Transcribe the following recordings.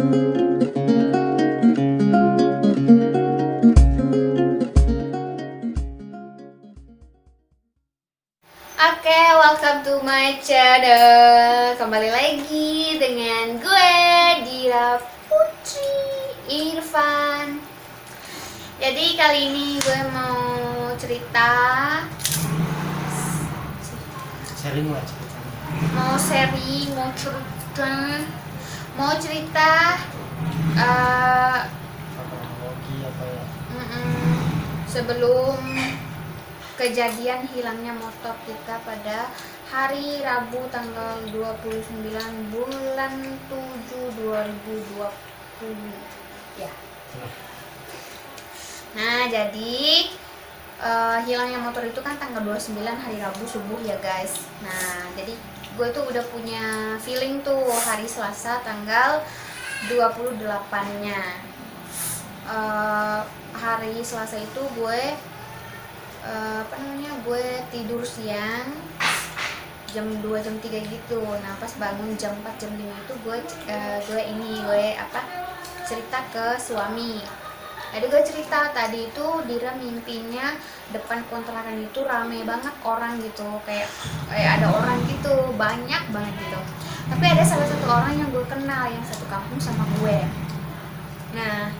Oke, welcome to my channel. Kembali lagi dengan gue, Dira Putri Irfan. Jadi kali ini gue mau cerita, sharing lah ceritanya. mau sharing, mau cerita Kronologi apa ya? sebelum kejadian hilangnya motor kita pada hari Rabu tanggal 29 bulan 7 2020 ya. Nah, jadi hilangnya motor itu kan tanggal 29 hari Rabu subuh ya guys. Nah, jadi gue tuh udah punya feeling tuh hari Selasa tanggal 28-nya. Hari Selasa itu gue gue tidur siang jam 2 jam 3 gitu. Nah, pas bangun jam 4 jam 5 itu gue cerita ke suami. Jadi gue cerita tadi itu Dira mimpinya depan kontrakan itu rame banget orang gitu, kayak ada orang gitu, banyak banget gitu. Tapi ada salah satu orang yang gue kenal yang satu kampung sama gue. Nah,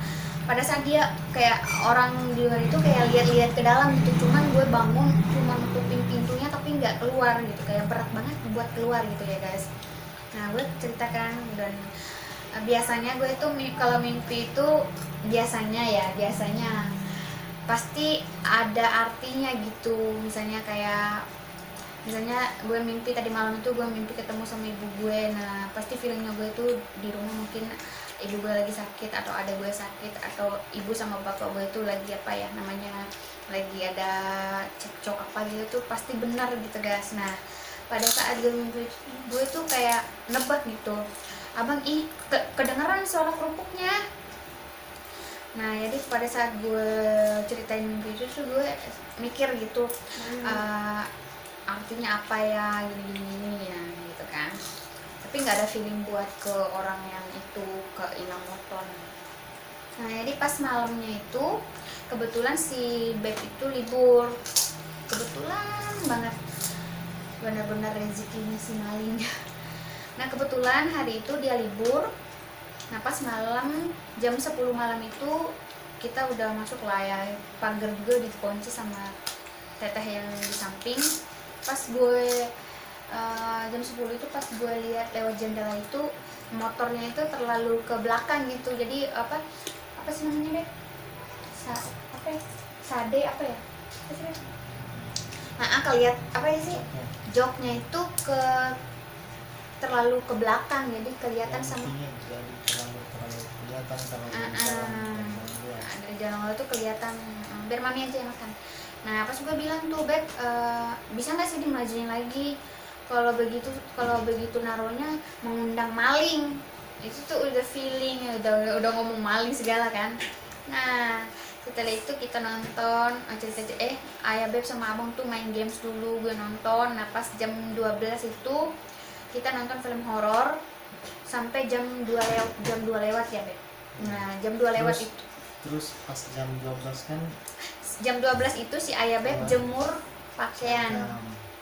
pada saat dia kayak orang di luar itu kayak lihat-lihat ke dalam gitu, cuman gue bangun cuma nutupin pintunya tapi nggak keluar gitu, kayak berat banget buat keluar gitu ya guys. Nah, gue ceritakan, dan biasanya gue itu kalau mimpi itu biasanya pasti ada artinya gitu. Misalnya gue mimpi tadi malam itu gue mimpi ketemu sama ibu gue. Nah, pasti feelingnya gue tuh di rumah mungkin ibu gue lagi sakit atau ada gue sakit atau ibu sama bapak gue itu lagi lagi ada cekcok apa gitu tuh pasti benar gitu guys. Nah, pada saat gue mimpi gue tuh kayak nebak gitu, abang kedengeran suara kerupuknya. Nah, jadi pada saat gue ceritain mimpi itu tuh gue mikir gitu, artinya apa ya gini ya gitu kan. Tapi nggak ada feeling buat ke orang yang itu, ke hilang motor. Nah, jadi pas malamnya itu kebetulan si Beb itu libur, kebetulan banget, benar-benar rezekinya si maling. Nah, kebetulan hari itu dia libur. Nah, pas malam jam 10 malam itu kita udah masuk lah ya, pagar juga dikunci sama teteh yang di samping. Pas gue jam 10 itu pas gue lihat lewat jendela itu motornya itu terlalu ke belakang gitu. Jadi apa sih namanya deh, sade apa ya, kelihat apa ya sih, joknya itu terlalu ke belakang, jadi kelihatan sama terlalu kelihatan ada jalan itu kelihatan. Biar mami aja yang makan. Nah, pas gue bilang tuh, Beb, bisa nggak sih dimajuin lagi, kalau begitu naruhnya mengundang maling. Itu tuh udah feeling, udah ngomong maling segala kan. Nah, setelah itu kita nonton ayah Beb sama abang tuh main games dulu, gue nonton. Nah, pas jam 12 itu kita nonton film horor sampai jam 2 lewat ya Beb. Nah, jam 2 lewat itu terus pas jam 12 kan jam 12 itu si ayah Beb jemur pakaian.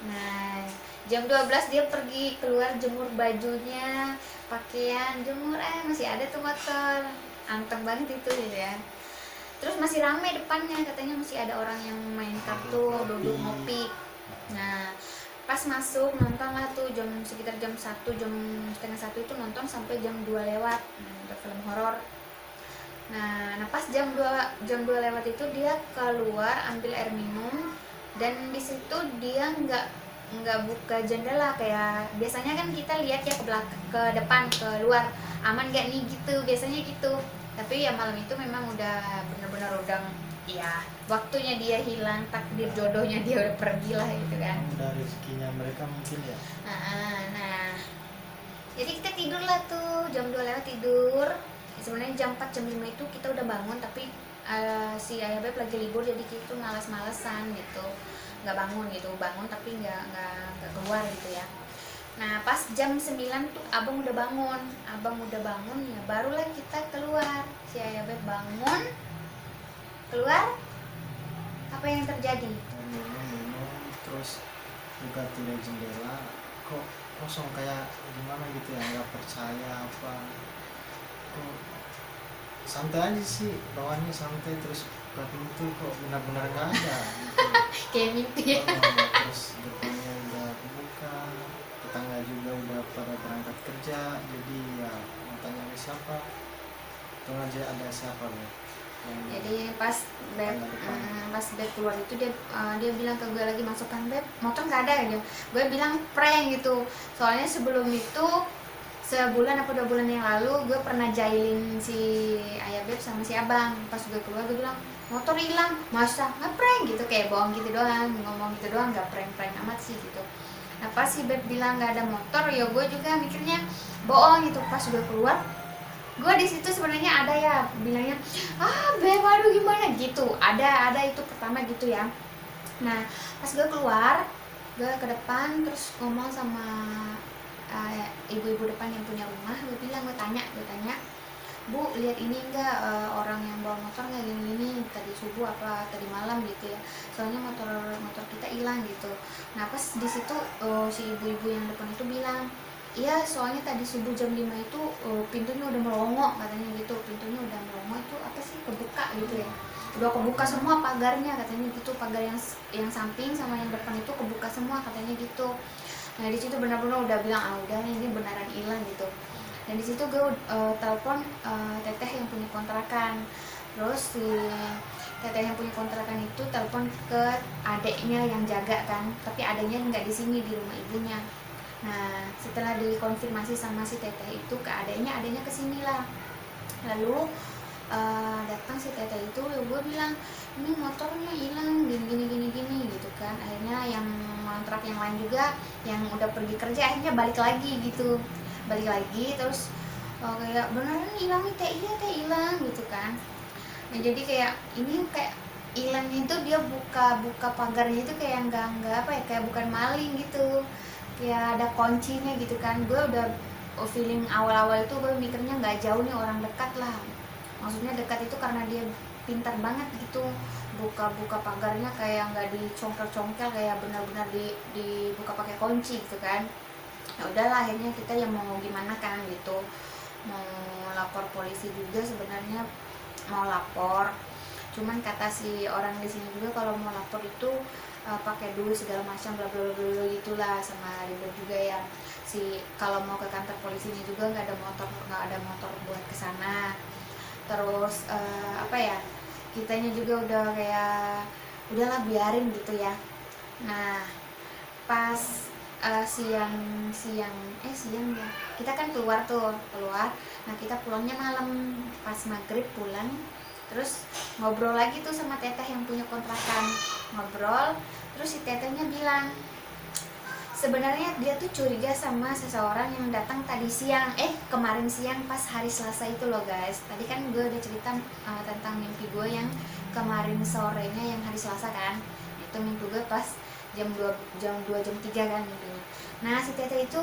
Nah, jam 12 dia pergi keluar jemur bajunya, pakaian, jemur, masih ada tuh motor. Anteng banget itu gitu ya. Terus masih ramai depannya, katanya masih ada orang yang main kartu, duduk ngopi. Nah, pas masuk nonton lah tuh sekitar jam 1, jam setengah 1 itu nonton sampai jam 2 lewat. Nah, film horor. Nah, pas jam 2 lewat itu dia keluar ambil air minum, dan di situ dia nggak buka jendela kayak biasanya kan kita lihat ya ke belakang, ke depan, ke luar, aman gak nih gitu biasanya gitu. Tapi ya malam itu memang udah benar-benar udah ya waktunya dia hilang, takdir jodohnya dia udah pergi lah gitu kan. Udah rezekinya mereka mungkin ya. Nah, jadi kita tidur lah tuh jam 2 lewat tidur. Sebenarnya jam 4 jam 5 itu kita udah bangun, tapi si ayah Beb lagi libur jadi kita tuh malas-malesan gitu, nggak bangun gitu, bangun tapi nggak keluar gitu ya. Nah pas jam 9 tuh abang udah bangun ya, barulah kita keluar. Si ayah beb bangun keluar, apa yang terjadi? minum terus buka tirai jendela, kok kosong, kayak gimana gitu ya, nggak percaya apa, kok santai aja sih, bawaannya santai, terus buka pintu kok benar-benar nggak ada gitu. Kayak mimpi ya. Terus depannya udah kebuka, tetangga juga udah pada berangkat kerja, jadi ya mau tanya ada siapa, tunggu aja ada siapa ya. Jadi pas beb keluar itu dia bilang ke gue lagi masukkan beb, motor nggak ada aja. Gue bilang prank gitu, soalnya sebelum itu sebulan apa 2 bulan yang lalu gue pernah jahilin si ayah beb sama si abang. Pas gue keluar gue bilang motor hilang, masa nge-prank gitu, kayak bohong gitu doang, ngomong gitu doang, nggak prank amat sih gitu. Nah pas si beb bilang nggak ada motor, ya gue juga mikirnya bohong gitu. Pas gue keluar, gue di situ sebenarnya ada ya bilangnya, beb aduh gimana gitu, ada itu pertama gitu ya. Nah pas gue keluar, gue ke depan terus ngomong sama ibu-ibu depan yang punya rumah. Gue tanya, Bu lihat ini enggak, orang yang bawa motor nggak gini tadi subuh apa tadi malam gitu ya, soalnya motor kita hilang gitu. Nah pas di situ si ibu-ibu yang depan itu bilang, iya soalnya tadi subuh jam 5 itu pintunya udah melongo katanya gitu, pintunya udah melongo itu apa sih, kebuka gitu ya, udah kebuka semua pagarnya katanya gitu, pagar yang samping sama yang depan itu kebuka semua katanya gitu. Nah di situ benar-benar udah bilang udah ini beneran hilang gitu. Dan di situ gue telepon teteh yang punya kontrakan. Terus si teteh yang punya kontrakan itu telepon ke adeknya yang jaga kan, tapi adeknya nggak di sini, di rumah ibunya. Nah setelah dikonfirmasi sama si teteh itu ke adeknya kesini lah. Lalu datang si teteh itu, gue bilang ini motornya hilang gini gitu kan. Akhirnya yang kontrak yang lain juga yang udah pergi kerja akhirnya balik lagi terus kayak beneran hilang nih teh, iya teh hilang gitu kan. Nah jadi kayak ini kayak hilangnya itu dia buka pagarnya itu kayak nggak apa ya, kayak bukan maling gitu, kayak ada kuncinya gitu kan. Gue udah feeling awal itu gue mikirnya nggak jauh nih, orang dekat lah, maksudnya dekat itu karena dia pintar banget gitu, buka pagarnya kayak nggak dicongkel kayak benar-benar dibuka pakai kunci gitu kan. Ya udahlah akhirnya kita yang mau gimana kan gitu, mau lapor polisi juga sebenarnya, mau lapor, cuman kata si orang di sini juga kalau mau lapor itu pakai dulu segala macam bla bla bla gitulah, sama ribet juga ya. Si kalau mau ke kantor polisinya juga nggak ada motor buat kesana. Terus apa ya, kitanya juga udah kayak udahlah biarin gitu ya. Nah pas siang ya kita kan keluar. Nah kita pulangnya malam, pas maghrib pulang, terus ngobrol lagi tuh sama teteh yang punya kontrakan, ngobrol. Terus si tetehnya bilang sebenarnya dia tuh curiga sama seseorang yang datang kemarin siang pas hari Selasa itu loh guys. Tadi kan gue udah cerita tentang mimpi gue yang kemarin sorenya yang hari Selasa kan, itu mimpi gue pas jam 2 jam 3 kan mimpinya. Nah si teteh itu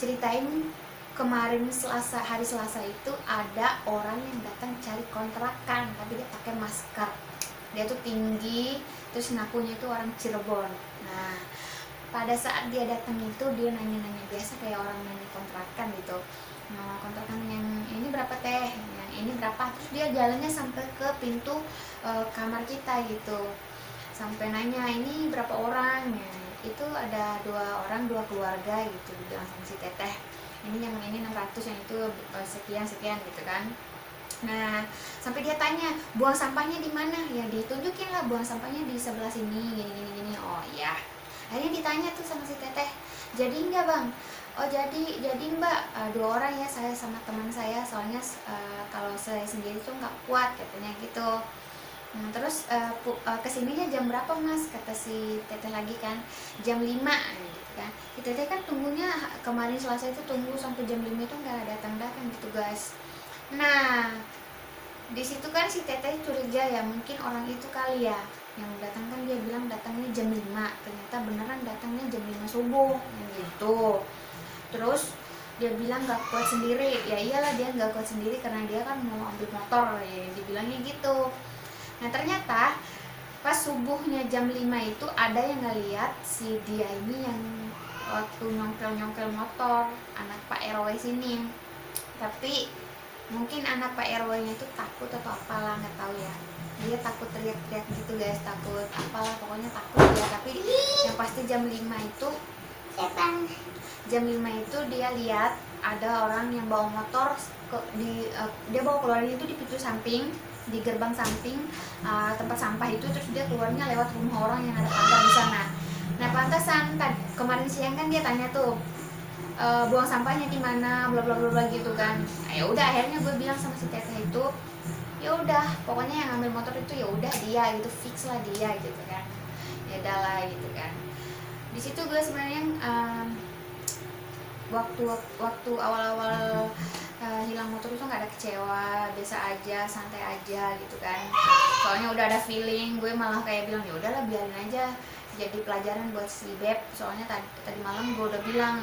ceritain kemarin hari Selasa itu ada orang yang datang cari kontrakan, tapi dia pakai masker, dia tuh tinggi, terus ngakunya itu orang Cirebon. Nah pada saat dia datang itu dia nanya-nanya biasa kayak orang nanya kontrakan gitu. Nah kontrakan yang ini berapa teh, yang ini berapa, terus dia jalannya sampai ke pintu kamar kita gitu, sampai nanya ini berapa orang ya. Itu ada 2 orang 2 keluarga gitu, bilang sama si teteh, ini yang ini 600, yang itu sekian gitu kan. Nah sampai dia tanya buang sampahnya di mana, ya ditunjukin lah buang sampahnya di sebelah sini gini. Oh iya, akhirnya ditanya tuh sama si teteh, jadi enggak bang? Oh jadi mbak, 2 orang ya, saya sama teman saya, soalnya kalau saya sendiri tuh nggak kuat katanya gitu. Terus kesininya jam berapa mas, kata si teteh lagi kan, jam 5 gitu kan. Si teteh kan tunggunya kemarin Selasa itu tunggu sampai jam 5 itu nggak datang gitu guys. Nah di situ kan si teteh curiga ya, mungkin orang itu kali ya yang datang, kan dia bilang datangnya jam 5, ternyata beneran datangnya jam 5 subuh gitu. Terus dia bilang nggak kuat sendiri, ya iyalah dia nggak kuat sendiri karena dia kan mau ambil motor, ya dibilangnya gitu. Nah ternyata pas subuhnya jam 5 itu ada yang ngeliat si dia ini yang waktu nyongkel motor anak Pak RW sini. Tapi mungkin anak Pak RW nya itu takut atau apalah, nggak tahu ya, dia takut teriak-teriak gitu guys, takut apalah pokoknya takut ya. Tapi yang pasti jam 5 itu dia lihat ada orang yang bawa motor dia bawa keluarnya itu di pintu samping, di gerbang samping tempat sampah itu, terus dia keluarnya lewat rumah orang yang ada pagar di sana. Nah pantasan kemarin siang kan dia tanya tuh, buang sampahnya di mana, bla bla bla gitu kan. Ya udah akhirnya gue bilang sama si teteh itu, ya udah pokoknya yang ambil motor itu ya udah dia gitu, fix lah dia gitu kan. Ya udahlah gitu kan. Di situ gue sebenarnya waktu awal-awal hilang motor itu nggak ada kecewa, biasa aja, santai aja gitu kan. Soalnya udah ada feeling, gue malah kayak bilang ya udahlah biarin aja, jadi pelajaran buat si Beb. Soalnya tadi malam gue udah bilang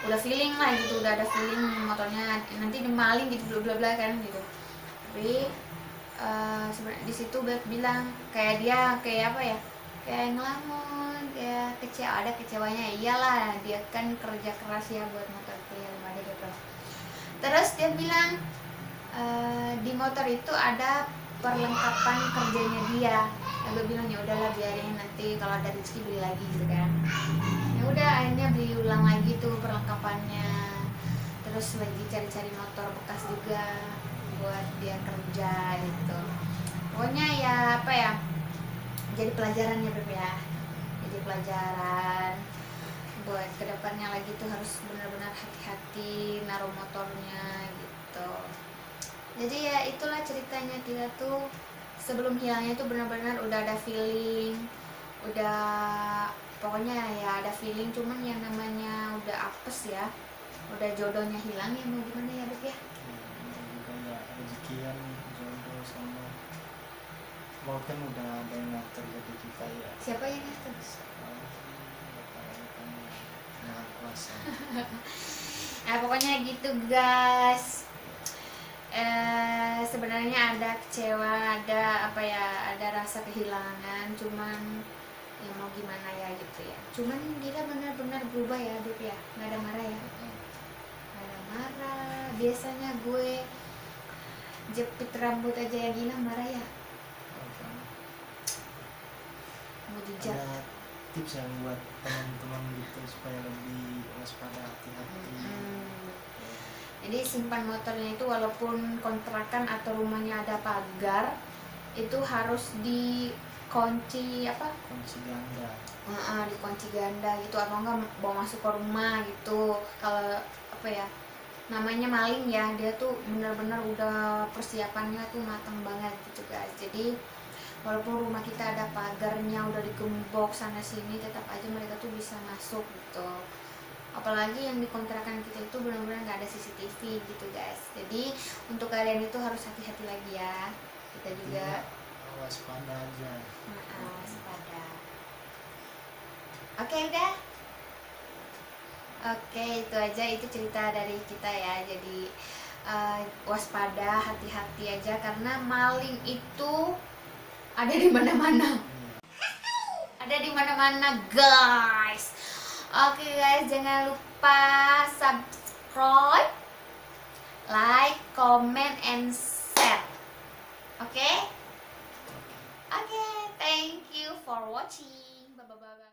udah feeling lah gitu, udah ada feeling motornya nanti dimaling gitu bla bla kan gitu. Tapi sebenarnya di situ Beb bilang kayak dia kayak apa ya, kayak ngelamun, kayak kecewa, ada kecewanya. Iyalah dia kan kerja keras ya buat motor itu ya, ada gitu. Terus dia bilang di motor itu ada perlengkapan kerjanya dia. Ya gue bilang ya udahlah biarin, nanti kalau ada rezeki beli lagi gitu kan. Ya udah akhirnya beli ulang lagi tuh perlengkapannya. Terus lagi cari-cari motor bekas juga buat dia kerja gitu. Pokoknya ya apa ya, jadi pelajaran ya Beb ya, jadi pelajaran buat kedepannya lagi tuh harus benar-benar hati-hati naruh motornya gitu. Jadi ya itulah ceritanya, kita tuh sebelum hilangnya tuh benar-benar udah ada feeling, udah pokoknya ya ada feeling. Cuman yang namanya udah apes ya, udah jodohnya hilang ya mau gimana ya Beb ya. Juga nggak rezekian jodoh sama mau kan udah ada yang ngatur jadi kita ya. Siapa yang ngatur? Maha kuasa. Nah pokoknya gitu guys. Sebenarnya ada kecewa, ada apa ya, ada rasa kehilangan, cuman ya mau gimana ya gitu ya. Cuman dia benar-benar berubah ya Beb ya, nggak ada marah ya, nggak ada marah. Biasanya gue jepit rambut aja ya gila marah ya, mau dijat. Ada tips yang buat teman-teman gitu supaya lebih waspada, hati-hati. Jadi simpan motornya itu walaupun kontrakan atau rumahnya ada pagar, itu harus dikunci apa? Kunci ganda. Dikunci ganda gitu, atau enggak bawa masuk ke rumah gitu. Kalau apa ya, namanya maling ya, dia tuh benar-benar udah persiapannya tuh matang banget gitu guys. Jadi walaupun rumah kita ada pagarnya, udah digembok sana sini, tetap aja mereka tuh bisa masuk gitu. Apalagi yang di kontrakan kita itu benar-benar nggak ada CCTV gitu guys. Jadi untuk kalian itu harus hati-hati lagi ya. Kita juga waspada aja. waspada. Oke udah. Oke itu aja, itu cerita dari kita ya. Jadi waspada, hati-hati aja karena maling itu ada di mana-mana. Ada di mana-mana guys. Oke guys, jangan lupa subscribe, like, comment, and share. Oke? Oke, thank you for watching. Bye bye bye.